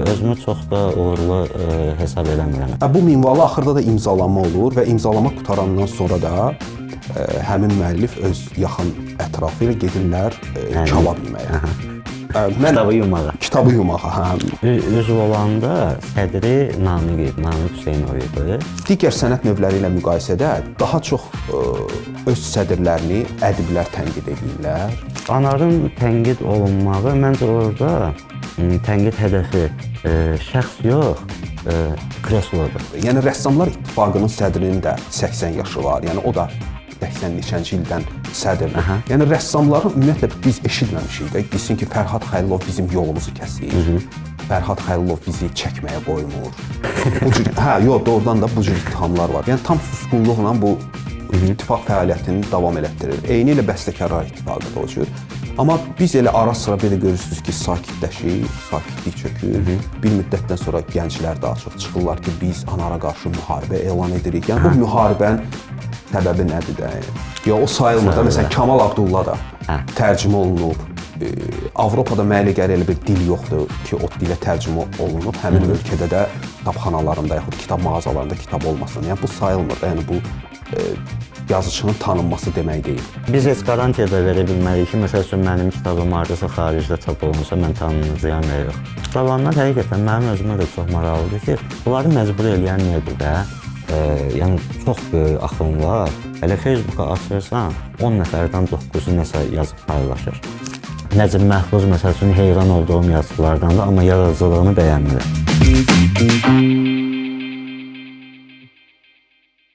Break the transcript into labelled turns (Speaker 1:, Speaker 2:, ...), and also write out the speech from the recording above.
Speaker 1: Özümü çox da uğurlu hesab eləmirəm.
Speaker 2: Bu minvalı axırda da imzalanma olur və imzalama qutarandan sonra da həmin müəllif öz yaxın ətrafı ilə gedirlər kebab yeməyə.
Speaker 1: Kitabı yumağa.
Speaker 2: Kitabı yumağa, hə.
Speaker 1: Üzv olanda sədri Namiq Hüseynov idi.
Speaker 2: Digər sənət növləri ilə müqayisədə daha çox öz sədrlərini ədiblər tənqid edirlər.
Speaker 1: Anarın tənqid olunmağı məncə orada tənqid hədəfi şəxs yox, kreslodur.
Speaker 2: Yəni rəssamlar İttifaqının sədrinin də 80 yaşı var. Yəni o da 80 neçənci ildən sədrdir. Yəni rəssamları ümumiyyətlə biz eşitməmişik də. Desin ki, Fərhad Xəlilov bizim yolumuzu kəsir. Fərhad Xəlilov bizi çəkməyə qoymur. Bu cür, doğrudan da bu cür ittihamlar var. Yəni tam susqunluqla bu ittifaq fəaliyyətini davam elətdirir. Eyni ilə bəstəkarlar ittifaqı da o cür. Amma biz elə ara sıra belə görürsünüz ki, sakitləşir, sakitlik çökür. Bir müddətdən sonra gənclər daha çox çıxırlar ki, biz Anara qarşı müharibə elan edirik. Yəni bu müharibənin səbəbi nədir də? Ya o sayılmır da, məsələn Kamal Abdulla da tərcümə olunub. Avropada mənə gəlir elə bir dil yoxdur ki, o dilə tərcümə olunub. Həmin ölkədə də kitabxanalarında yaxud kitab mağazalarında kitab olmasın. Yəni bu sayılmır da, yəni bu yazıçının tanınması demək deyil.
Speaker 1: Biz heç qarantiya da verə bilmərik ki, məsəl üçün mənim kitabım hardasa xaricdə çap olunsa mən tanınacağam ya yox. Cavanlar həqiqətən mənim özümə də çox maraqlıdır ki, bunları məcbur eləyən nədir də? Yəni çox böyük axın var. Hələ Facebooka açırsan, 10 nəfərdən 9-u nəsə yazıb paylaşır. Nəcib Məhfuz məsəl üçün heyran olduğum yazılardandır, amma yaradıcılığını bəyənmirəm.